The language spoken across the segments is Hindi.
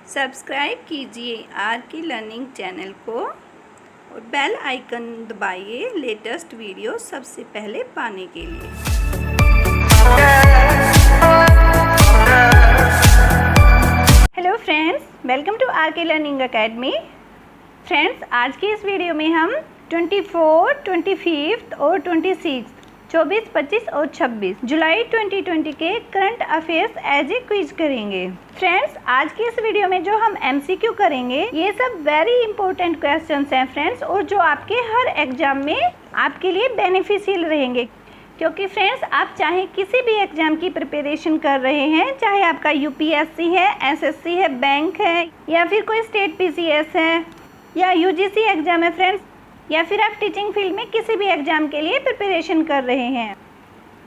सब्सक्राइब कीजिए आर के लर्निंग चैनल को और बेल आइकन दबाइए लेटेस्ट वीडियो सबसे पहले पाने के लिए। Hello friends, welcome to R K learning academy. Friends, आज की इस वीडियो में हम 24, 25 और 26, 24, 25 और 26 जुलाई 2020 के current affairs as a quiz करेंगे। फ्रेंड्स, आज की इस वीडियो में जो हम एमसीक्यू करेंगे ये सब वेरी इंपॉर्टेंट क्वेश्चंस हैं फ्रेंड्स, और जो आपके हर एग्जाम में आपके लिए बेनिफिशियल रहेंगे। क्योंकि फ्रेंड्स, आप चाहे किसी भी एग्जाम की प्रिपरेशन कर रहे हैं, चाहे आपका यूपीएससी है, एसएससी है, बैंक है, या फिर कोई स्टेट पीसीएस है, या यूजीसी एग्जाम है फ्रेंड्स, या फिर आप टीचिंग फील्ड में किसी भी एग्जाम के लिए प्रिपरेशन कर रहे हैं।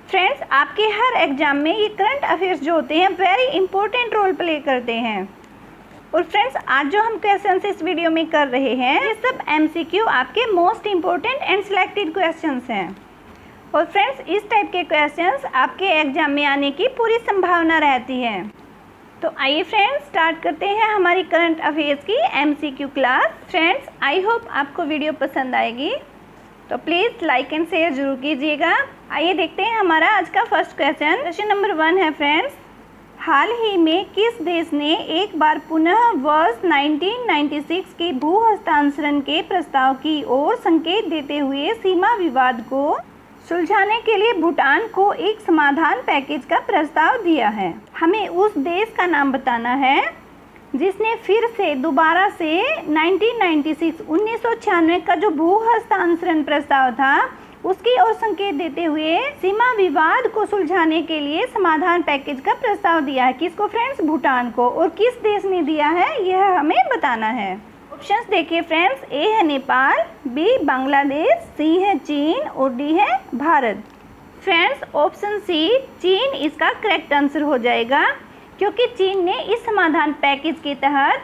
फ्रेंड्स, आपके हर एग्जाम में ये करंट अफेयर्स जो होते हैं वेरी इंपॉर्टेंट रोल प्ले करते हैं। और फ्रेंड्स, आज जो हम क्वेश्चंस इस वीडियो में कर रहे हैं ये सब एमसीक्यू आपके most important and selected questions हैं। और फ्रेंड्स, इस टाइप के क्वेश्चंस आपके एग्जाम में आने की पूरी संभावना रहती है। तो आइए फ्रेंड्स, स्टार्ट करते हैं हमारी करंट अफेयर्स की MCQ class. Friends, I hope आपको वीडियो पसंद आएगी, तो प्लीज़ लाइक एंड शेयर जरूर कीजिएगा। आइए देखते हैं हमारा आज का फर्स्ट क्वेश्चन। क्वेश्चन नंबर 1 है फ्रेंड्स, हाल ही में किस देश ने एक बार पुनः वर्ष 1996 के भू हस्तांतरण के प्रस्ताव की ओर संकेत देते हुए सीमा विवाद को सुलझाने के लिए भूटान को एक समाधान पैकेज का प्रस्ताव दिया है? हमें उस देश का नाम बताना है जिसने फिर से दोबारा से 1996 का जो भू हस्तांतरण प्रस्ताव था उसकी ओर संकेत देते हुए सीमा विवाद को सुलझाने के लिए समाधान पैकेज का प्रस्ताव दिया है। किसको फ्रेंड्स? भूटान को। और किस देश ने दिया है यह हमें बताना है। ऑप्शंस देखिए फ्रेंड्स, ए है नेपाल, बी बांग्लादेश, सी है चीन और डी है भारत। फ्रेंड्स, ऑप्शन सी चीन इसका करेक्ट आंसर हो जाएगा, क्योंकि चीन ने इस समाधान पैकेज के तहत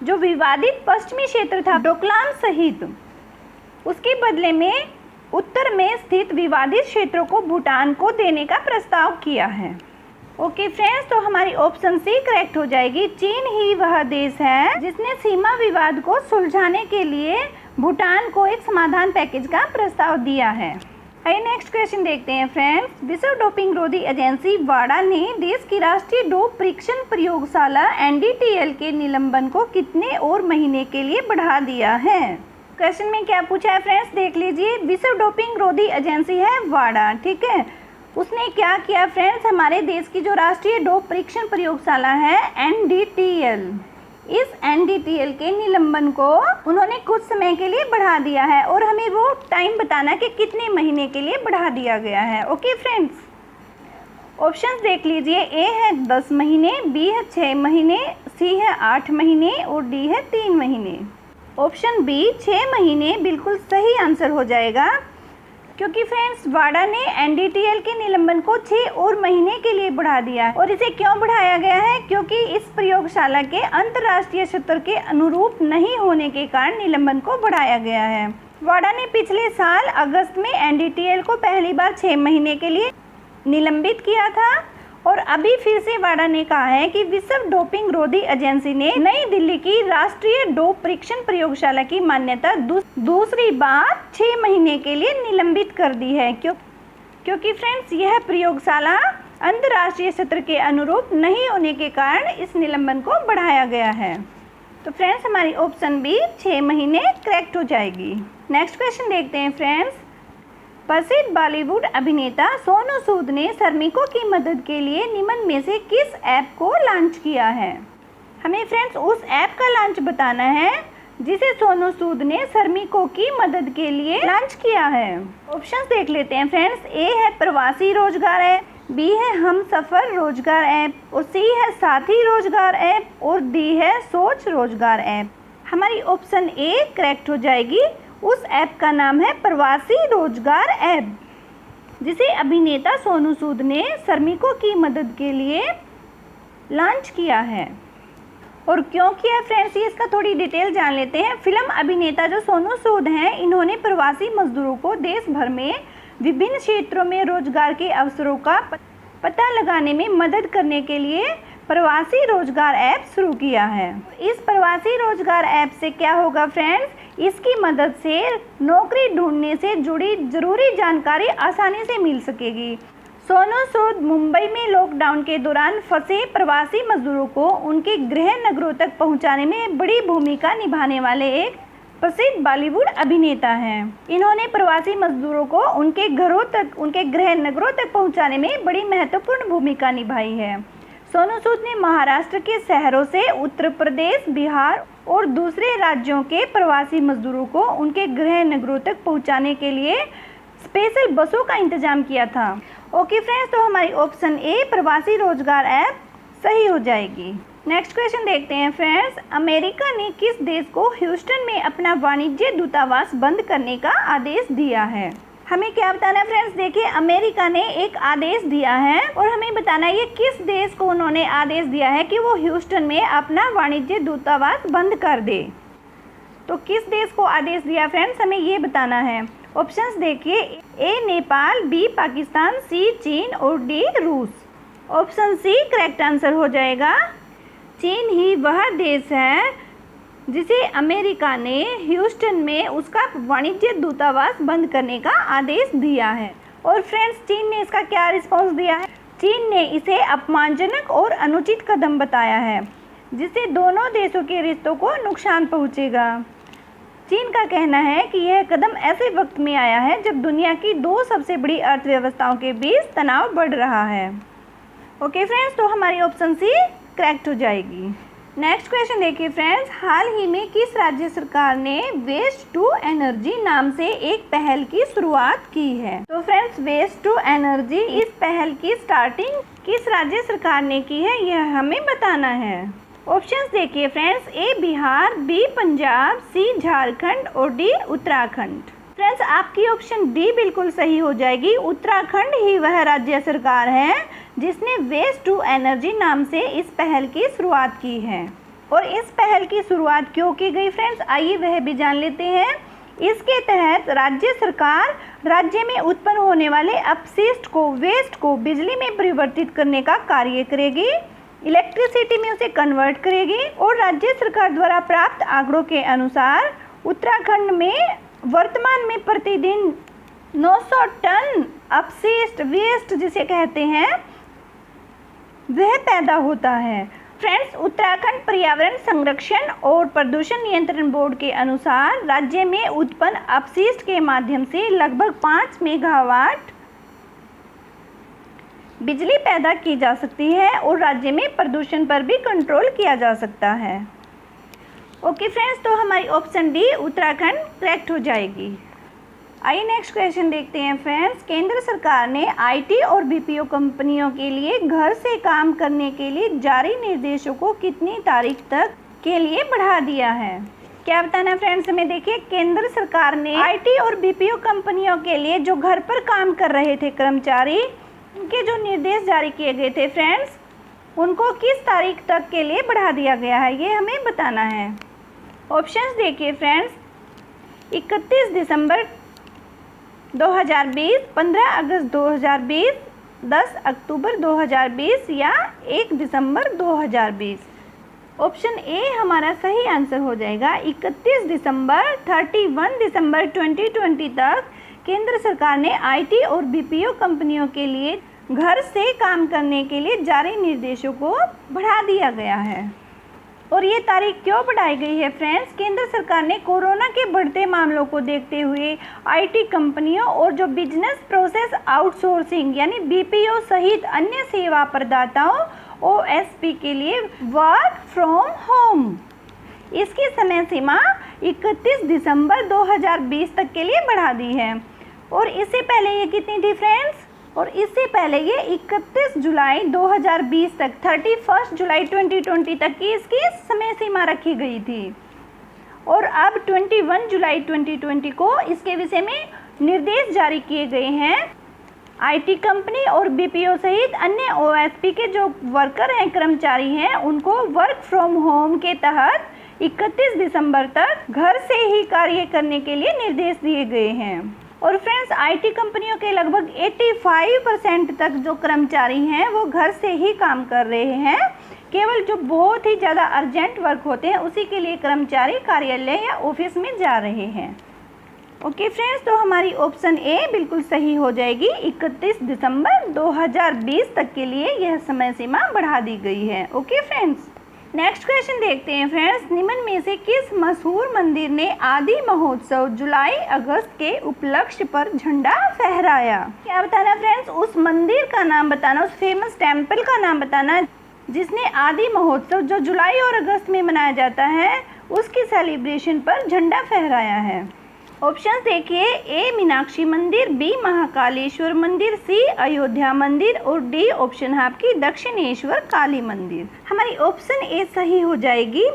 जो विवादित पश्चिमी क्षेत्र था डोकलाम सहित, उसके बदले में उत्तर में स्थित विवादित क्षेत्रों को भूटान को देने का प्रस्ताव किया है। ओके फ्रेंड्स, तो हमारी ऑप्शन सी करेक्ट हो जाएगी। चीन ही वह देश है जिसने सीमा विवाद को सुलझाने के लिए भूटान को एक समाधान पैकेज का प्रस्ताव दिया है। आइए नेक्स्ट क्वेश्चन देखते हैं फ्रेंड्स। विश्व डोपिंग रोधी एजेंसी वाडा ने देश की राष्ट्रीय डोप परीक्षण प्रयोगशाला एनडीटीएल के निलंबन को कितने और महीने के लिए बढ़ा दिया है? क्वेश्चन में क्या पूछा है फ्रेंड्स, देख लीजिए। विश्व डोपिंग रोधी एजेंसी है वाडा, ठीक है, उसने क्या किया फ्रेंड्स, हमारे देश की जो राष्ट्रीय डोप परीक्षण प्रयोगशाला है एनडीटीएल, इस एनडीटीएल के निलंबन को उन्होंने कुछ समय के लिए बढ़ा दिया है, और हमें वो टाइम बताना कि कितने महीने के लिए बढ़ा दिया गया है। ओके फ्रेंड्स, ऑप्शंस देख लीजिए। ए है 10 महीने, बी है 6 महीने, सी है 8 महीने और डी है 3 महीने। ऑप्शन बी 6 महीने बिल्कुल सही आंसर हो जाएगा, क्योंकि फ्रेंड्स वाडा ने एनडीटीएल के निलंबन को 6 और महीने के लिए बढ़ा दिया है। और इसे क्यों बढ़ाया गया है? क्योंकि इस प्रयोगशाला के अंतर्राष्ट्रीय स्तर के अनुरूप नहीं होने के कारण निलंबन को बढ़ाया गया है। वाडा ने पिछले साल अगस्त में एनडीटीएल को पहली बार 6 महीने के लिए निलंबित किया था, और अभी फिर से वाडा ने कहा है कि विश्व डोपिंग रोधी एजेंसी ने नई दिल्ली की राष्ट्रीय डोप परीक्षण प्रयोगशाला की मान्यता दूसरी बार 6 महीने के लिए निलंबित कर दी है, क्योंकि फ्रेंड्स यह प्रयोगशाला अंतर्राष्ट्रीय स्तर के अनुरूप नहीं होने के कारण इस निलंबन को बढ़ाया गया है। तो फ्रेंड्स, हमारी ऑप्शन बी 6 महीने करेक्ट हो जाएगी। नेक्स्ट क्वेश्चन देखते हैं फ्रेंड्स। प्रसिद्ध बॉलीवुड अभिनेता सोनू सूद ने श्रमिकों की मदद के लिए निम्न में से किस ऐप को लॉन्च किया है? हमें फ्रेंड्स उस ऐप का लॉन्च बताना है जिसे सोनू सूद ने श्रमिकों की मदद के लिए लॉन्च किया है। ऑप्शंस देख लेते हैं फ्रेंड्स। ए है प्रवासी रोजगार ऐप, बी है हम सफर रोजगार ऐप, और सी है साथी रोजगार ऐप, और डी है सोच रोजगार ऐप। हमारी ऑप्शन ए करेक्ट हो जाएगी। उस ऐप का नाम है प्रवासी रोजगार ऐप, जिसे अभिनेता सोनू सूद ने श्रमिकों की मदद के लिए लॉन्च किया है। और क्यों किया फ्रेंड्स, इसका थोड़ी डिटेल जान लेते हैं। फिल्म अभिनेता जो सोनू सूद हैं, इन्होंने प्रवासी मजदूरों को देश भर में विभिन्न क्षेत्रों में रोजगार के अवसरों का पता लगाने में मदद करने के लिए प्रवासी रोजगार ऐप शुरू किया है। इस प्रवासी रोजगार ऐप से क्या होगा फ्रेंड्स, इसकी मदद से नौकरी ढूंढने से जुड़ी जरूरी जानकारी आसानी से मिल सकेगी। सोनू सूद मुंबई में लॉकडाउन के दौरान फंसे प्रवासी मजदूरों को उनके गृह नगरों तक पहुंचाने में बड़ी भूमिका निभाने वाले एक प्रसिद्ध बॉलीवुड अभिनेता हैं। इन्होंने प्रवासी मजदूरों को उनके घरों तक, उनके गृह नगरों तक पहुंचाने में बड़ी महत्वपूर्ण भूमिका निभाई है। सोनू सूद ने महाराष्ट्र के शहरों से उत्तर प्रदेश, बिहार और दूसरे राज्यों के प्रवासी मजदूरों को उनके गृह नगरों तक पहुंचाने के लिए स्पेशल बसों का इंतजाम किया था। ओके फ्रेंड्स, तो हमारी ऑप्शन ए प्रवासी रोजगार ऐप सही हो जाएगी। नेक्स्ट क्वेश्चन देखते हैं फ्रेंड्स, अमेरिका ने किस देश को ह्यूस्टन में अपना वाणिज्य दूतावास बंद करने का आदेश दिया है? हमें क्या बताना है फ्रेंड्स, देखिए अमेरिका ने एक आदेश दिया है और हमें बताना है ये किस देश को उन्होंने आदेश दिया है कि वो ह्यूस्टन में अपना वाणिज्य दूतावास बंद कर दे। तो किस देश को आदेश दिया फ्रेंड्स, हमें ये बताना है। ऑप्शंस देखिए, ए नेपाल, बी पाकिस्तान, सी चीन और डी रूस। ऑप्शन सी करेक्ट आंसर हो जाएगा। चीन ही वह देश है जिसे अमेरिका ने ह्यूस्टन में उसका वाणिज्य दूतावास बंद करने का आदेश दिया है। और फ्रेंड्स, चीन ने इसका क्या रिस्पॉन्स दिया है? चीन ने इसे अपमानजनक और अनुचित कदम बताया है जिससे दोनों देशों के रिश्तों को नुकसान पहुंचेगा। चीन का कहना है कि यह कदम ऐसे वक्त में आया है जब दुनिया की दो सबसे बड़ी अर्थव्यवस्थाओं के बीच तनाव बढ़ रहा है। ओके फ्रेंड्स, तो हमारी ऑप्शन सी करेक्ट हो जाएगी। नेक्स्ट क्वेश्चन देखिए फ्रेंड्स, हाल ही में किस राज्य सरकार ने वेस्ट टू एनर्जी नाम से एक पहल की शुरुआत की है? तो फ्रेंड्स, वेस्ट टू एनर्जी इस पहल की स्टार्टिंग किस राज्य सरकार ने की है, यह हमें बताना है। ऑप्शंस देखिए फ्रेंड्स, ए बिहार, बी पंजाब, सी झारखंड और डी उत्तराखंड। फ्रेंड्स, आपकी ऑप्शन डी बिल्कुल सही हो जाएगी। उत्तराखंड ही वह राज्य सरकार है जिसने वेस्ट टू एनर्जी नाम से इस पहल की शुरुआत की है। और इस पहल की शुरुआत क्यों की गई फ्रेंड्स, आइए वह भी जान लेते हैं। इसके तहत राज्य सरकार राज्य में उत्पन्न होने वाले अपशिष्ट को, वेस्ट को बिजली में परिवर्तित करने का कार्य करेगी, इलेक्ट्रिसिटी में उसे कन्वर्ट करेगी। और राज्य सरकार द्वारा प्राप्त आंकड़ों के अनुसार उत्तराखंड में वर्तमान में प्रतिदिन 900 टन अपशिष्ट, वेस्ट जिसे कहते हैं, वह पैदा होता है। फ्रेंड्स, उत्तराखंड पर्यावरण संरक्षण और प्रदूषण नियंत्रण बोर्ड के अनुसार राज्य में उत्पन्न अपशिष्ट के माध्यम से लगभग 5 मेगावाट बिजली पैदा की जा सकती है और राज्य में प्रदूषण पर भी कंट्रोल किया जा सकता है। ओके फ्रेंड्स, तो हमारी ऑप्शन डी उत्तराखंड करेक्ट हो जाएगी। आइए नेक्स्ट क्वेश्चन देखते हैं फ्रेंड्स, केंद्र सरकार ने आईटी और बीपीओ कंपनियों के लिए घर से काम करने के लिए जारी निर्देशों को कितनी तारीख तक के लिए बढ़ा दिया है? क्या बताना है फ्रेंड्स हमें, देखिए केंद्र सरकार ने आईटी और बीपीओ कंपनियों के लिए जो घर पर काम कर रहे थे कर्मचारी, उनके जो निर्देश जारी किए गए थे फ्रेंड्स, उनको किस तारीख तक के लिए बढ़ा दिया गया है, ये हमें बताना है। ऑप्शंस देखिए फ्रेंड्स, 31 दिसंबर 2020, 15 अगस्त 2020, 10 अक्टूबर 2020 या 1 दिसंबर 2020। ऑप्शन ए हमारा सही आंसर हो जाएगा। 31 दिसंबर 31 दिसंबर 2020 तक केंद्र सरकार ने आईटी और बीपीओ कंपनियों के लिए घर से काम करने के लिए जारी निर्देशों को बढ़ा दिया गया है। और ये तारीख क्यों बढ़ाई गई है फ्रेंड्स, केंद्र सरकार ने कोरोना के बढ़ते मामलों को देखते हुए आईटी कंपनियों और जो बिजनेस प्रोसेस आउटसोर्सिंग यानी बीपीओ सहित अन्य सेवा प्रदाताओं ओएसपी के लिए वर्क फ्रॉम होम इसकी समय सीमा 31 दिसंबर 2020 तक के लिए बढ़ा दी है। और इससे पहले ये कितनी थी फ्रेंड्स, और इससे पहले ये 31 जुलाई 2020 तक 31 जुलाई 2020 तक की इसकी समय सीमा रखी गई थी। और अब 21 जुलाई 2020 को इसके विषय में निर्देश जारी किए गए हैं। आईटी कंपनी और बीपीओ सहित अन्य ओएसपी के जो वर्कर हैं, कर्मचारी हैं, उनको वर्क फ्रॉम होम के तहत 31 दिसंबर तक घर से ही कार्य करने के लिए निर्देश दिए गए हैं। और फ्रेंड्स, आईटी कंपनियों के लगभग 85% तक जो कर्मचारी हैं वो घर से ही काम कर रहे हैं। केवल जो बहुत ही ज़्यादा अर्जेंट वर्क होते हैं उसी के लिए कर्मचारी कार्यालय या ऑफिस में जा रहे हैं। ओके फ्रेंड्स, तो हमारी ऑप्शन ए बिल्कुल सही हो जाएगी। 31 दिसंबर 2020 तक के लिए यह समय सीमा बढ़ा दी गई है। ओके फ्रेंड्स, नेक्स्ट क्वेश्चन देखते हैं फ्रेंड्स। निम्न में से किस मशहूर मंदिर ने आदि महोत्सव जुलाई अगस्त के उपलक्ष्य पर झंडा फहराया? क्या बताना फ्रेंड्स? उस मंदिर का नाम बताना, उस फेमस टेम्पल का नाम बताना जिसने आदि महोत्सव जो जुलाई और अगस्त में मनाया जाता है उसकी सेलिब्रेशन पर झंडा फहराया है। ऑप्शंस देखिए, ए मीनाक्षी मंदिर, बी महाकालेश्वर मंदिर, सी अयोध्या मंदिर और डी ऑप्शन है आपकी दक्षिणेश्वर काली मंदिर। हमारी ऑप्शन ए सही हो जाएगी।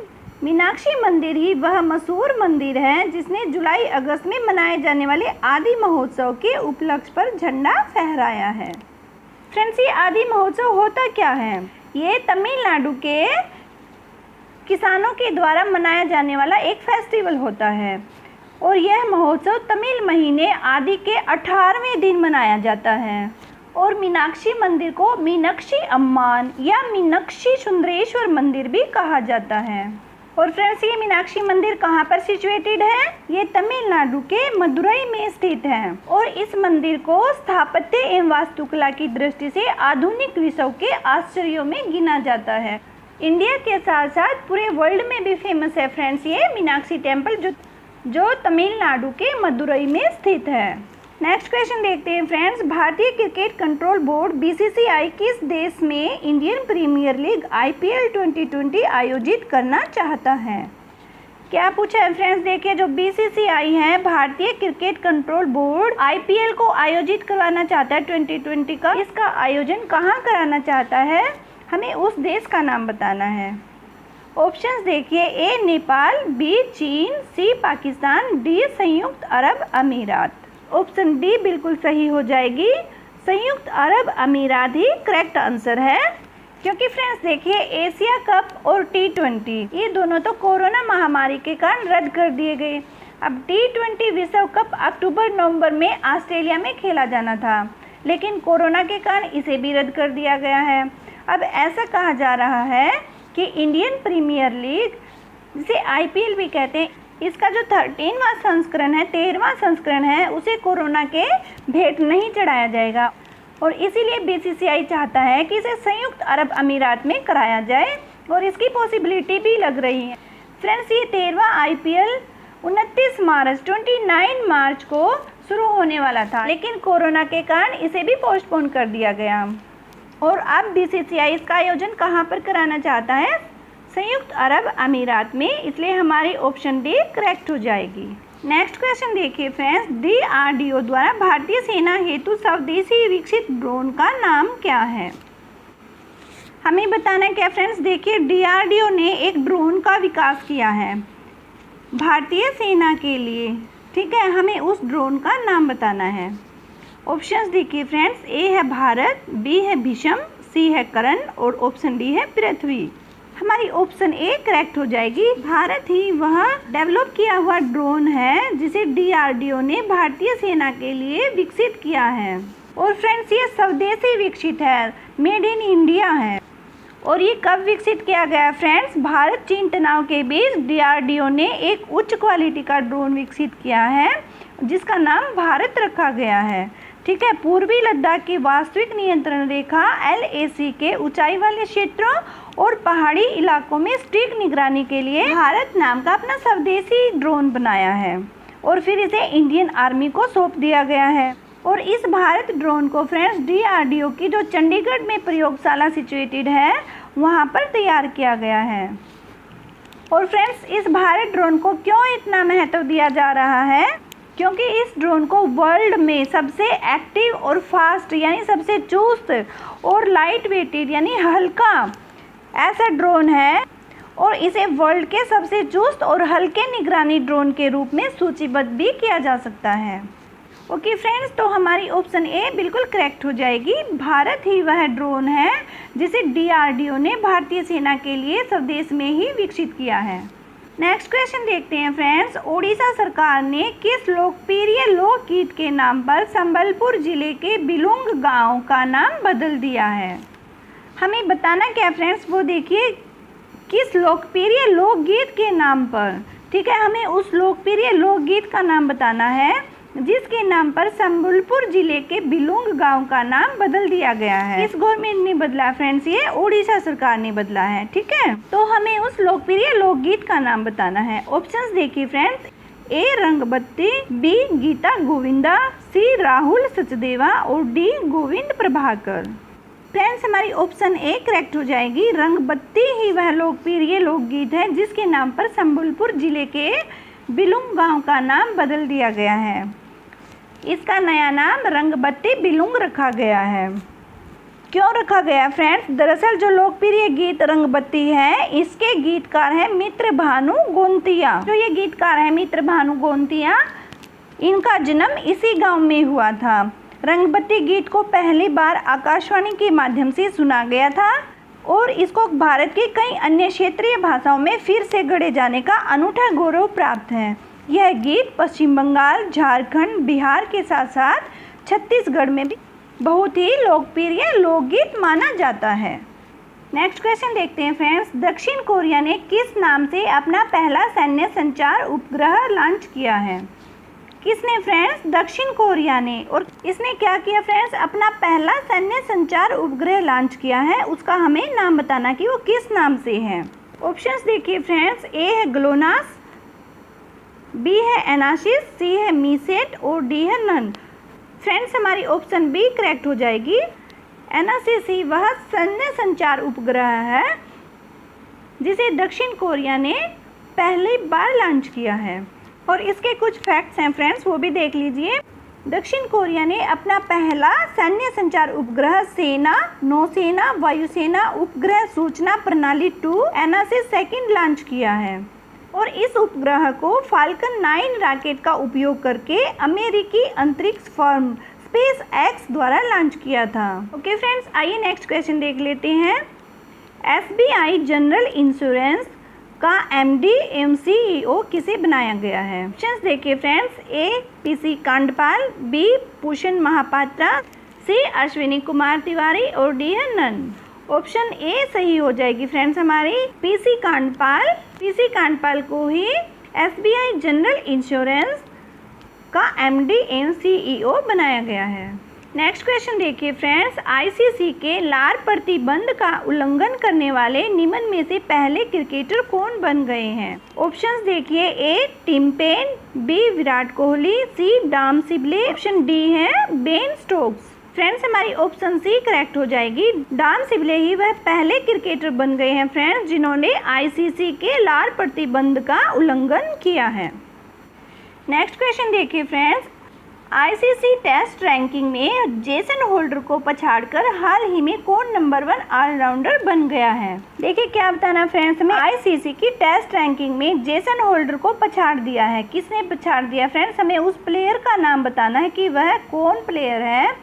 मीनाक्षी मंदिर ही वह मशहूर मंदिर है जिसने जुलाई अगस्त में मनाए जाने वाले आदि महोत्सव के उपलक्ष्य पर झंडा फहराया है। फ्रेंड्स, ये आदि महोत्सव होता क्या है? ये तमिलनाडु के किसानों के द्वारा मनाया जाने वाला एक फेस्टिवल होता है और यह महोत्सव तमिल महीने आदि के 18वें दिन मनाया जाता है। और मीनाक्षी मंदिर को मीनाक्षी अम्मान या मीनाक्षी सुंदरेश्वर मंदिर भी कहा जाता है। और फ्रेंड्स, ये मीनाक्षी मंदिर कहाँ पर सिचुएटेड है? ये तमिलनाडु के मदुरई में स्थित है और इस मंदिर को स्थापत्य एवं वास्तुकला की दृष्टि से आधुनिक विश्व के आश्चर्यों में गिना जाता है। इंडिया के साथ साथ पूरे वर्ल्ड में भी फेमस है फ्रेंड्स ये मीनाक्षी टेम्पल जो तमिलनाडु के मदुरई में स्थित है। नेक्स्ट क्वेश्चन देखते हैं फ्रेंड्स। भारतीय क्रिकेट कंट्रोल बोर्ड बीसीसीआई किस देश में इंडियन प्रीमियर लीग आईपीएल 2020 आयोजित करना चाहता है? क्या पूछा है फ्रेंड्स? देखिए, जो बीसीसीआई है भारतीय क्रिकेट कंट्रोल बोर्ड आईपीएल को आयोजित करवाना चाहता है 2020 का। इसका आयोजन कहाँ कराना चाहता है? हमें उस देश का नाम बताना है। ऑप्शंस देखिए, ए नेपाल, बी चीन, सी पाकिस्तान, डी संयुक्त अरब अमीरात। ऑप्शन डी बिल्कुल सही हो जाएगी। संयुक्त अरब अमीरात ही करेक्ट आंसर है, क्योंकि फ्रेंड्स देखिए एशिया कप और T20 ये दोनों तो कोरोना महामारी के कारण रद्द कर दिए गए। अब T20 विश्व कप अक्टूबर-नवंबर में ऑस्ट्रेलिया में खेला जाना था, लेकिन कोरोना के कारण इसे भी रद्द कर दिया गया है। अब ऐसा कहा जा रहा है कि इंडियन प्रीमियर लीग, जिसे आईपीएल भी कहते हैं, इसका जो 13वां संस्करण है, 13वां संस्करण है, उसे कोरोना के भेंट नहीं चढ़ाया जाएगा और इसीलिए बीसीसीआई चाहता है कि इसे संयुक्त अरब अमीरात में कराया जाए और इसकी पॉसिबिलिटी भी लग रही है। फ्रेंड्स, ये 13वां आईपीएल 29 मार्च को शुरू होने वाला था, लेकिन कोरोना के कारण इसे भी पोस्टपोन कर दिया गया और अब बीसीसीआई इसका आयोजन कहाँ पर कराना चाहता है? संयुक्त अरब अमीरात में, इसलिए हमारी ऑप्शन डी करेक्ट हो जाएगी। नेक्स्ट क्वेश्चन देखिए फ्रेंड्स। डीआरडीओ द्वारा भारतीय सेना हेतु स्वदेशी विकसित ड्रोन का नाम क्या है? हमें बताना क्या फ्रेंड्स? देखिए, डीआरडीओ ने एक ड्रोन का विकास किया है भारतीय सेना के लिए, ठीक है। हमें उस ड्रोन का नाम बताना है। ऑप्शंस देखिए फ्रेंड्स, ए है भारत, बी है भीषम, सी है करण और ऑप्शन डी है पृथ्वी। हमारी ऑप्शन ए करेक्ट हो जाएगी। भारत ही वह डेवलप किया हुआ ड्रोन है जिसे डीआरडीओ ने भारतीय सेना के लिए विकसित किया है। और फ्रेंड्स, ये स्वदेशी विकसित है, मेड इन इंडिया है। और ये कब विकसित किया गया फ्रेंड्स? भारत चीन तनाव के बीच डीआरडीओ ने एक उच्च क्वालिटी का ड्रोन विकसित किया है जिसका नाम भारत रखा गया है, ठीक है। पूर्वी लद्दाख की वास्तविक नियंत्रण रेखा LAC के ऊंचाई वाले क्षेत्रों और पहाड़ी इलाकों में स्ट्रिक्ट निगरानी के लिए भारत नाम का अपना स्वदेशी ड्रोन बनाया है और फिर इसे इंडियन आर्मी को सौंप दिया गया है। और इस भारत ड्रोन को फ्रेंड्स डीआरडीओ की जो चंडीगढ़ में प्रयोगशाला सिचुएटेड है वहाँ पर तैयार किया गया है। और फ्रेंड्स, इस भारत ड्रोन को क्यों इतना महत्व दिया जा रहा है? क्योंकि इस ड्रोन को वर्ल्ड में सबसे एक्टिव और फास्ट यानी सबसे चुस्त और लाइट वेटेड यानी हल्का ऐसा ड्रोन है और इसे वर्ल्ड के सबसे चुस्त और हल्के निगरानी ड्रोन के रूप में सूचीबद्ध भी किया जा सकता है। ओके फ्रेंड्स, तो हमारी ऑप्शन ए बिल्कुल करेक्ट हो जाएगी। भारत ही वह ड्रोन है जिसे डीआरडीओ ने भारतीय सेना के लिए स्वदेश में ही विकसित किया है। नेक्स्ट क्वेश्चन देखते हैं फ्रेंड्स। ओडिशा सरकार ने किस लोकप्रिय लोकगीत के नाम पर संबलपुर जिले के बिलुंग गांव का नाम बदल दिया है? हमें बताना क्या फ्रेंड्स, वो देखिए किस लोकप्रिय लोकगीत के नाम पर। ठीक है, हमें उस लोकप्रिय लोकगीत का नाम बताना है जिसके नाम पर संबलपुर जिले के बिलुंग गांव का नाम बदल दिया गया है। इस गवर्नमेंट ने बदला फ्रेंड्स, ये उड़ीसा सरकार ने बदला है। ठीक है, तो हमें उस लोकप्रिय लोकगीत का नाम बताना है। ऑप्शंस देखिए फ्रेंड्स, ए रंगबत्ती, बी गीता गोविंदा, सी राहुल सचदेवा और डी गोविंद प्रभाकर। फ्रेंड्स हमारी ऑप्शन ए करेक्ट हो जाएगी। रंगबत्ती ही वह लोकप्रिय लोकगीत है जिसके नाम पर संबलपुर जिले के बिलुंग गांव का नाम बदल दिया गया है। इसका नया नाम रंगबत्ती बिलुंग रखा गया है। क्यों रखा गया फ्रेंड्स? दरअसल जो लोकप्रिय गीत रंगबत्ती है, इसके गीतकार हैं मित्र भानु गोंतिया। जो ये गीतकार हैं मित्र भानु गोंतिया, इनका जन्म इसी गांव में हुआ था। रंगबत्ती गीत को पहली बार आकाशवाणी के माध्यम से सुना गया था और इसको भारत की कई अन्य क्षेत्रीय भाषाओं में फिर से गढ़े जाने का अनूठा गौरव प्राप्त है। यह गीत पश्चिम बंगाल, झारखंड, बिहार के साथ साथ छत्तीसगढ़ में भी बहुत ही लोकप्रिय लोकगीत माना जाता है। नेक्स्ट क्वेश्चन देखते हैं फ्रेंड्स, दक्षिण कोरिया ने किस नाम से अपना पहला सैन्य संचार उपग्रह लॉन्च किया है? किसने फ्रेंड्स? दक्षिण कोरिया ने। और इसने क्या किया फ्रेंड्स? अपना पहला सैन्य संचार उपग्रह लॉन्च किया है। उसका हमें नाम बताना कि वो किस नाम से है। ऑप्शंस देखिए फ्रेंड्स, ए है ग्लोनास, बी है एनासिस, सी है मीसेट और डी है नन। फ्रेंड्स हमारी ऑप्शन बी करेक्ट हो जाएगी। एनासिस ही वह सैन्य संचार उपग्रह है जिसे दक्षिण कोरिया ने पहली बार लॉन्च किया है। और इसके कुछ फैक्ट्स हैं फ्रेंड्स, वो भी देख लीजिए। दक्षिण कोरिया ने अपना पहला सैन्य संचार उपग्रह सेना, नौसेना, वायुसेना उपग्रह सूचना प्रणाली 2 एनासिस सेकंड लॉन्च किया है और इस उपग्रह को फाल्कन 9 रॉकेट का उपयोग करके अमेरिकी अंतरिक्ष फर्म स्पेस एक्स द्वारा लॉन्च किया था। ओके फ्रेंड्स, आइए नेक्स्ट क्वेश्चन देख लेते हैं। एसबीआई जनरल इंश्योरेंस का एमडी एवं सीईओ किसे बनाया गया है? ऑप्शंस देखिए फ्रेंड्स, ए पीसी कांडपाल, बी भूषण महापात्रा, सी अश्विनी कुमार तिवारी और डी है नन। ऑप्शन ए सही हो जाएगी फ्रेंड्स हमारी, पीसी कांडपाल। पीसी कांडपाल को ही एसबीआई जनरल इंश्योरेंस का एमडी एवं सीईओ बनाया गया है। नेक्स्ट क्वेश्चन देखिए फ्रेंड्स, आईसीसी के लार प्रतिबंध का उल्लंघन करने वाले निम्न में से पहले क्रिकेटर कौन बन गए हैं? ऑप्शंस देखिए, A Tim Paine, B Virat Kohli, C Dom Sibley, option D है बेन स्टोक्स। फ्रेंड्स हमारी ऑप्शन सी करेक्ट हो जाएगी। डॉन सिबले ही वह पहले क्रिकेटर बन गए हैं फ्रेंड्स जिन्होंने आईसीसी के लार प्रतिबंध का उल्लंघन किया है। नेक्स्ट क्वेश्चन देखिए फ्रेंड्स, आईसीसी टेस्ट रैंकिंग में जेसन होल्डर को पछाड़कर हाल ही में कौन नंबर 1 ऑलराउंडर बन गया है? देखिए क्या बताना फ्रेंड्स, हमें आईसीसी की टेस्ट रैंकिंग में जेसन होल्डर को पछाड़ दिया है। किसने पछाड़ दिया फ्रेंड्स? हमें उस प्लेयर का नाम बताना है कि वह कौन प्लेयर है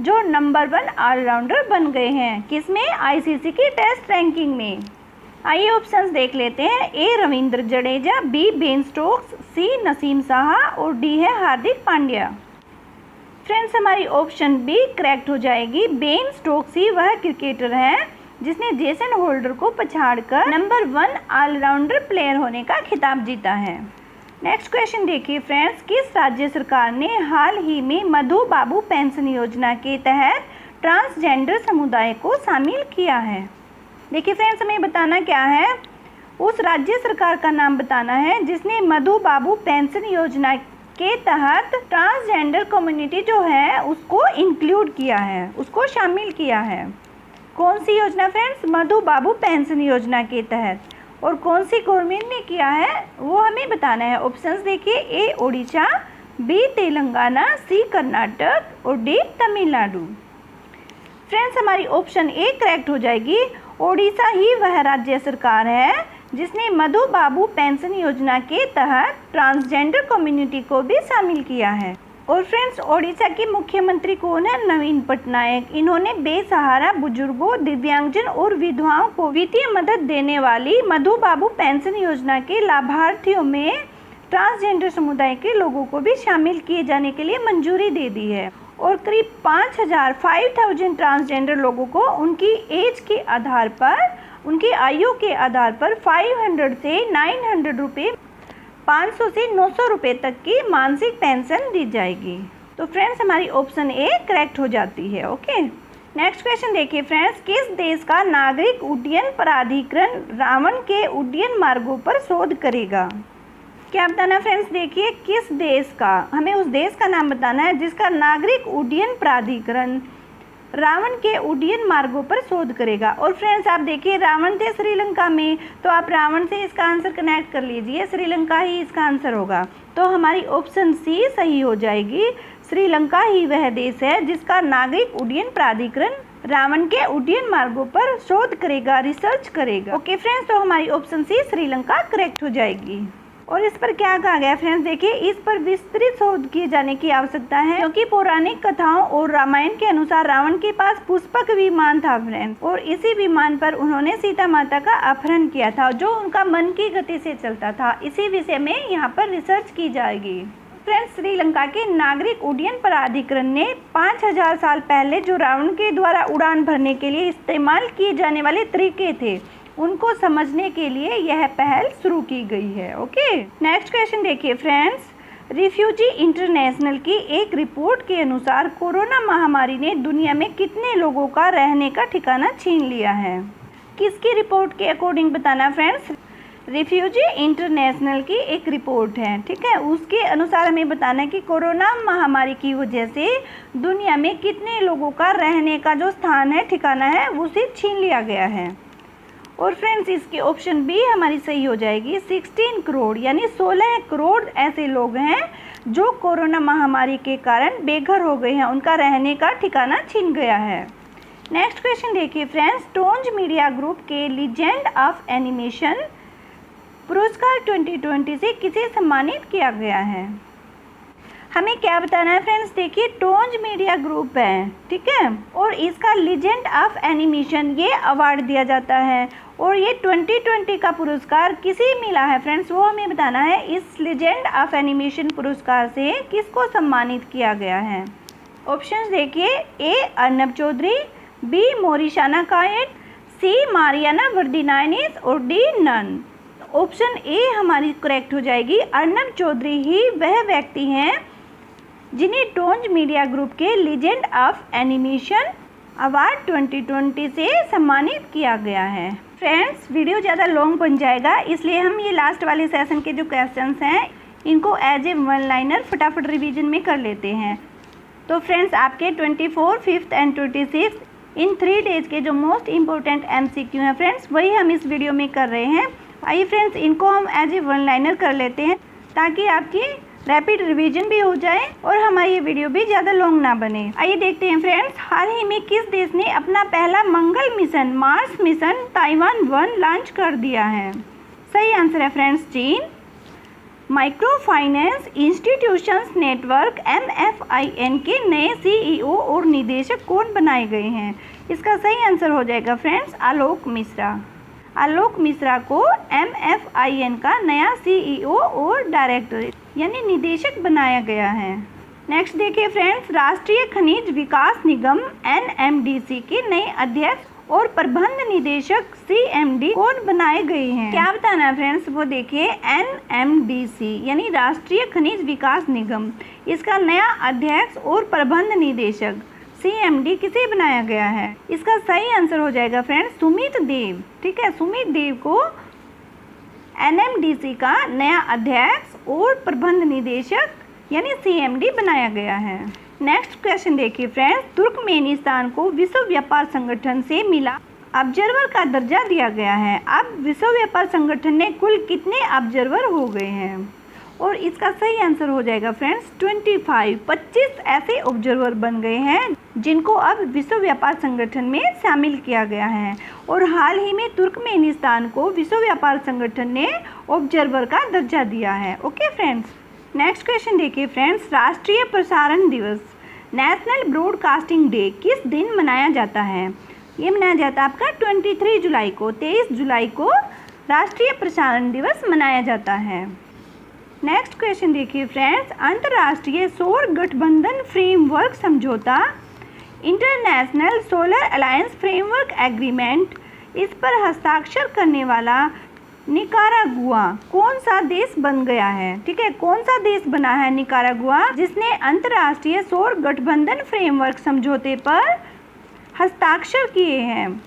जो नंबर 1 ऑलराउंडर बन गए हैं। किसमें? आईसीसी की टेस्ट रैंकिंग में। आइए ऑप्शंस देख लेते हैं, A Ravindra Jadeja, B Ben Stokes, C Naseem Shah और डी है हार्दिक पांड्या। फ्रेंड्स हमारी ऑप्शन बी करेक्ट हो जाएगी। बेन स्टोक्स ही वह क्रिकेटर है जिसने जेसन होल्डर को पछाड़कर नंबर 1 ऑलराउंडर प्लेयर होने का खिताब जीता है। नेक्स्ट क्वेश्चन देखिए फ्रेंड्स, किस राज्य सरकार ने हाल ही में मधु बाबू पेंशन योजना के तहत ट्रांसजेंडर समुदाय को शामिल किया है? देखिए फ्रेंड्स हमें बताना क्या है, उस राज्य सरकार का नाम बताना है जिसने मधु बाबू पेंशन योजना के तहत ट्रांसजेंडर कम्युनिटी जो है उसको इंक्लूड किया है, उसको शामिल किया है। कौन सी योजना फ्रेंड्स? मधु बाबू पेंशन योजना के तहत। और कौन सी गवर्नमेंट ने किया है वो हमें बताना है। ऑप्शंस देखिए, ए ओडिशा, बी तेलंगाना, सी कर्नाटक और डी तमिलनाडु। फ्रेंड्स हमारी ऑप्शन ए करेक्ट हो जाएगी। ओडिशा ही वह राज्य सरकार है जिसने मधु बाबू पेंशन योजना के तहत ट्रांसजेंडर कम्युनिटी को भी शामिल किया है। और फ्रेंड्स ओडिशा के मुख्यमंत्री कौन है? नवीन पटनायक। इन्होंने बेसहारा बुजुर्गों, दिव्यांगजन और विधवाओं को वित्तीय मदद देने वाली मधु बाबू पेंशन योजना के लाभार्थियों में ट्रांसजेंडर समुदाय के लोगों को भी शामिल किए जाने के लिए मंजूरी दे दी है। और करीब 5000 ट्रांसजेंडर लोगों को उनकी एज के आधार पर, उनकी आयु के आधार पर 500 से 900 रुपये, 500 से 900 रुपये तक की मासिक पेंशन दी जाएगी। तो फ्रेंड्स हमारी ऑप्शन ए करेक्ट हो जाती है। ओके, नेक्स्ट क्वेश्चन देखिए फ्रेंड्स, किस देश का नागरिक उड्डयन प्राधिकरण रावण के उड्डयन मार्गों पर शोध करेगा? क्या बताना फ्रेंड्स, देखिए किस देश का, हमें उस देश का नाम बताना है जिसका नागरिक उड्डयन प्राधिकरण रावण के उड्डयन मार्गों पर शोध करेगा। और फ्रेंड्स आप देखिए रावण थे श्रीलंका में, तो आप रावण से इसका आंसर कनेक्ट कर लीजिए, श्रीलंका ही इसका आंसर होगा। तो हमारी ऑप्शन सी सही हो जाएगी, श्रीलंका ही वह देश है जिसका नागरिक उड्डयन प्राधिकरण रावण के उड्डयन मार्गों पर शोध करेगा, रिसर्च करेगा। ओके फ्रेंड्स, तो हमारी ऑप्शन सी श्रीलंका करेक्ट हो जाएगी। और इस पर क्या कहा गया फ्रेंड्स, देखिए इस पर विस्तृत शोध किए जाने की आवश्यकता है, क्योंकि पौराणिक कथाओं और रामायण के अनुसार रावण के पास पुष्पक विमान था फ्रेंड्स, और इसी विमान पर उन्होंने सीता माता का अपहरण किया था जो उनका मन की गति से चलता था। इसी विषय में यहाँ पर रिसर्च की जाएगी। फ्रेंड्स श्रीलंका के नागरिक उड्डयन प्राधिकरण ने 5000 साल पहले जो रावण के द्वारा उड़ान भरने के लिए इस्तेमाल किए जाने वाले तरीके थे उनको समझने के लिए यह पहल शुरू की गई है। ओके, नेक्स्ट क्वेश्चन देखिए फ्रेंड्स, रिफ्यूजी इंटरनेशनल की एक रिपोर्ट के अनुसार कोरोना महामारी ने दुनिया में कितने लोगों का रहने का ठिकाना छीन लिया है? किसकी रिपोर्ट के अकॉर्डिंग बताना फ्रेंड्स, रिफ्यूजी इंटरनेशनल की एक रिपोर्ट है, ठीक है, उसके अनुसार हमें बताना है कि कोरोना महामारी की वजह से दुनिया में कितने लोगों का रहने का जो स्थान है, ठिकाना है, उसे छीन लिया गया है। और फ्रेंड्स इसकी ऑप्शन बी हमारी सही हो जाएगी, 16 करोड़ यानी 16 करोड़ ऐसे लोग हैं जो कोरोना महामारी के कारण बेघर हो गए हैं, उनका रहने का ठिकाना छीन गया है। नेक्स्ट क्वेश्चन देखिए फ्रेंड्स, टोंज मीडिया ग्रुप के लीजेंड ऑफ एनिमेशन पुरस्कार 2020 से किसे सम्मानित किया गया है? हमें क्या बताना है फ्रेंड्स, देखिए टोंज मीडिया ग्रुप है, ठीक है, और इसका लीजेंड ऑफ एनिमेशन ये अवार्ड दिया जाता है, और ये 2020 का पुरस्कार किसे मिला है फ्रेंड्स, वो हमें बताना है। इस लीजेंड ऑफ एनिमेशन पुरस्कार से किसको सम्मानित किया गया है? ऑप्शंस देखिए, ए अर्नब चौधरी, बी मोरिशाना कायट, सी मारियाना वर्दिनाइनिस और डी नन। ऑप्शन ए हमारी करेक्ट हो जाएगी, अर्नब चौधरी ही वह व्यक्ति हैं जिन्हें टोंज मीडिया ग्रुप के लीजेंड ऑफ एनिमेशन अवार्ड 2020 से सम्मानित किया गया है। फ्रेंड्स वीडियो ज़्यादा लॉन्ग बन जाएगा, इसलिए हम ये लास्ट वाले सेशन के जो क्वेश्चंस हैं इनको एज ए वन लाइनर फटाफट रिवीजन में कर लेते हैं। तो फ्रेंड्स आपके 24, 5th एंड 26 इन 3 डेज के जो मोस्ट इम्पोर्टेंट MCQ हैं फ्रेंड्स, वही हम इस वीडियो में कर रहे हैं। आइए फ्रेंड्स इनको हम एज ए वन लाइनर कर लेते हैं ताकि आपकी रैपिड रिवीजन भी हो जाए और हमारी ये वीडियो भी ज़्यादा लॉन्ग ना बने। आइए देखते हैं फ्रेंड्स, हाल ही में किस देश ने अपना पहला मंगल mission Mars mission Tianwen 1 launch कर दिया है? सही आंसर है फ्रेंड्स चीन। Micro finance institutions network MFIN के नए CEO और निदेशक कौन बनाए गए हैं? इसका सही आंसर हो जाएगा फ्रेंड्स आलोक मिश्रा। आलोक मिश्रा को MFIN का नया CEO और डायरेक्टर यानी निदेशक बनाया गया है। नेक्स्ट देखिए फ्रेंड्स, राष्ट्रीय खनिज विकास निगम NMDC के नए अध्यक्ष और प्रबंध निदेशक CMD कौन बनाए गए हैं? क्या बताना है फ्रेंड्स, वो देखिए NMDC यानी राष्ट्रीय खनिज विकास निगम, इसका नया अध्यक्ष और प्रबंध निदेशक CMD किसे बनाया गया है? इसका सही आंसर हो जाएगा फ्रेंड्स सुमित देव, ठीक है, सुमित देव को NMDC का नया अध्यक्ष और प्रबंध निदेशक यानी CMD बनाया गया है। नेक्स्ट क्वेश्चन देखिए फ्रेंड्स, तुर्कमेनिस्तान को विश्व व्यापार संगठन से मिला ऑब्जर्वर का दर्जा दिया गया है। अब विश्व व्यापार संगठन ने कुल कितने ऑब्जर्वर हो गए हैं? और इसका सही आंसर हो जाएगा फ्रेंड्स 25 ऐसे ऑब्जर्वर बन गए हैं जिनको अब विश्व व्यापार संगठन में शामिल किया गया है। और हाल ही में तुर्कमेनिस्तान को विश्व व्यापार संगठन ने ऑब्जर्वर का दर्जा दिया है। ओके फ्रेंड्स, नेक्स्ट क्वेश्चन देखिए फ्रेंड्स, राष्ट्रीय प्रसारण दिवस नेशनल ब्रॉडकास्टिंग डे किस दिन मनाया जाता है? ये मनाया जाता है आपका 23 जुलाई को, 23 जुलाई को राष्ट्रीय प्रसारण दिवस मनाया जाता है। नेक्स्ट क्वेश्चन देखिए फ्रेंड्स, अंतर्राष्ट्रीय सौर गठबंधन फ्रेमवर्क समझौता, international solar alliance framework agreement, इस पर हस्ताक्षर करने वाला निकारागुआ कौन सा देश बन गया है? ठीक है, कौन सा देश बना है निकारागुआ जिसने अंतर्राष्ट्रीय सौर गठबंधन फ्रेमवर्क समझौते पर हस्ताक्षर किए हैं?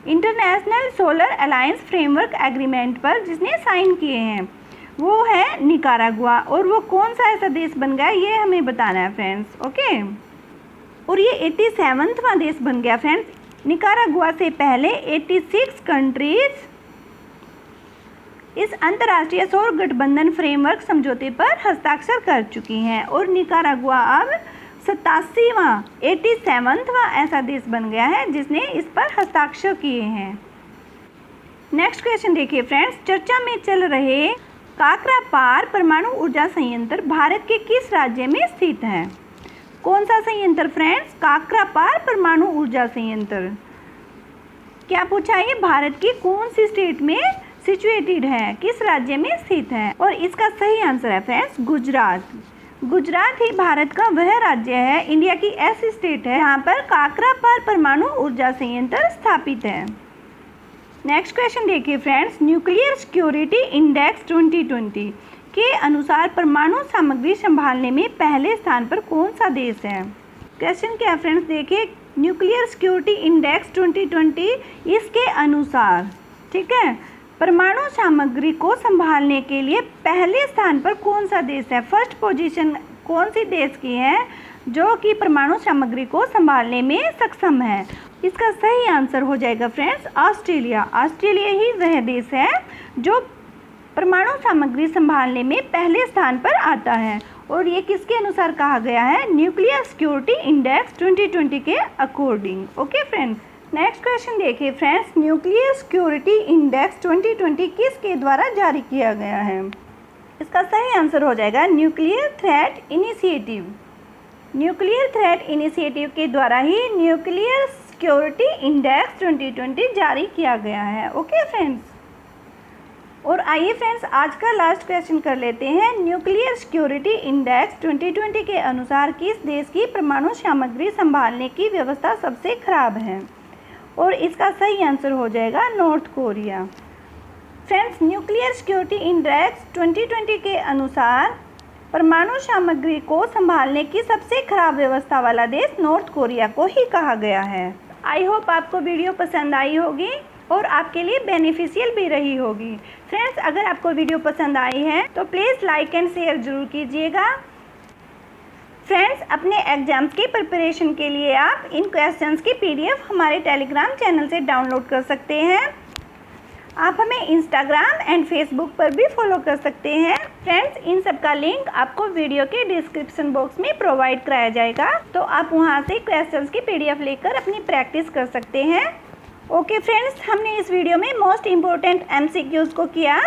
International solar alliance framework agreement पर जिसने साइन किए हैं वो है निकारागुआ। और वो कौन सा ऐसा देश बन गया ये हमें बताना है फ्रेंड्स। ओके, और ये 87वां देश बन गया फ्रेंड्स। निकारागुआ से पहले 86 कंट्रीज इस अंतर्राष्ट्रीय सौर गठबंधन फ्रेमवर्क समझौते पर हस्ताक्षर कर चुकी हैं और निकारागुआ अब 87वां ऐसा देश बन गया है जिसने इस पर हस्ताक्षर किए हैं। नेक्स्ट क्वेश्चन देखिए फ्रेंड्स, चर्चा में चल रहे काकरापार परमाणु ऊर्जा संयंत्र भारत के किस राज्य में स्थित है? कौन सा संयंत्र फ्रेंड्स? काकरापार परमाणु ऊर्जा संयंत्र। क्या पूछा है? भारत की कौन सी स्टेट में सिचुएटेड है, किस राज्य में स्थित है? और इसका सही आंसर है फ्रेंड्स गुजरात। गुजरात ही भारत का वह राज्य है, इंडिया की ऐसी स्टेट है जहाँ पर काकरापार परमाणु ऊर्जा संयंत्र स्थापित है। नेक्स्ट क्वेश्चन देखिए फ्रेंड्स, न्यूक्लियर सिक्योरिटी इंडेक्स 2020 के अनुसार परमाणु सामग्री संभालने में पहले स्थान पर कौन सा देश है? क्वेश्चन क्या है फ्रेंड्स, देखिए न्यूक्लियर सिक्योरिटी इंडेक्स 2020 इसके अनुसार, ठीक है, परमाणु सामग्री को संभालने के लिए पहले स्थान पर कौन सा देश है? फर्स्ट पोजीशन कौन सी देश की है जो कि परमाणु सामग्री को संभालने में सक्षम है? इसका सही आंसर हो जाएगा फ्रेंड्स ऑस्ट्रेलिया। ऑस्ट्रेलिया ही वह देश है जो परमाणु सामग्री संभालने में पहले स्थान पर आता है और ये किसके अनुसार कहा गया है? न्यूक्लियर सिक्योरिटी इंडेक्स 2020 के according. Okay friends, next question देखिए फ्रेंड्स, न्यूक्लियर सिक्योरिटी इंडेक्स 2020 किसके द्वारा जारी किया गया है? इसका सही आंसर हो जाएगा nuclear threat initiative. Nuclear threat initiative के द्वारा ही न्यूक्लियर सिक्योरिटी इंडेक्स 2020 जारी किया गया है। ओके फ्रेंड्स, और आइए फ्रेंड्स आज का लास्ट क्वेश्चन कर लेते हैं। न्यूक्लियर सिक्योरिटी इंडेक्स 2020 के अनुसार किस देश की परमाणु सामग्री संभालने की व्यवस्था सबसे खराब है? और इसका सही आंसर हो जाएगा north Korea. Friends, nuclear security index 2020 के अनुसार परमाणु सामग्री को संभालने की सबसे खराब व्यवस्था वाला देश नॉर्थ कोरिया को ही कहा गया है। आई होप आपको वीडियो पसंद आई होगी और आपके लिए बेनिफिशियल भी रही होगी। फ्रेंड्स, अगर आपको वीडियो पसंद आई है तो प्लीज़ लाइक एंड शेयर जरूर कीजिएगा। फ्रेंड्स, अपने एग्जाम्स की प्रिपरेशन के लिए आप इन क्वेश्चंस की PDF हमारे टेलीग्राम चैनल से डाउनलोड कर सकते हैं। आप हमें इंस्टाग्राम एंड फेसबुक पर भी फॉलो कर सकते हैं। फ्रेंड्स, इन सब का लिंक आपको वीडियो के डिस्क्रिप्शन बॉक्स में प्रोवाइड कराया जाएगा, तो आप वहां से क्वेश्चंस की PDF लेकर अपनी प्रैक्टिस कर सकते हैं। ओके फ्रेंड्स, हमने इस वीडियो में मोस्ट इम्पोर्टेंट MCQs को किया।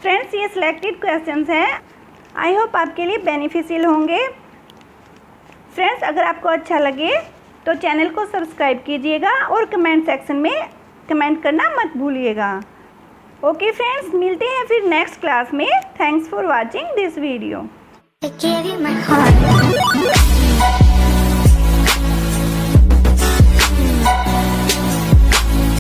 फ्रेंड्स, ये सिलेक्टेड क्वेश्चंस हैं, आई होप आपके लिए बेनिफिशियल होंगे। फ्रेंड्स, अगर आपको अच्छा लगे तो चैनल को सब्सक्राइब कीजिएगा और कमेंट सेक्शन में कमेंट करना मत भूलिएगा। ओके फ्रेंड्स, मिलते हैं फिर नेक्स्ट क्लास में। Thanks for watching this video.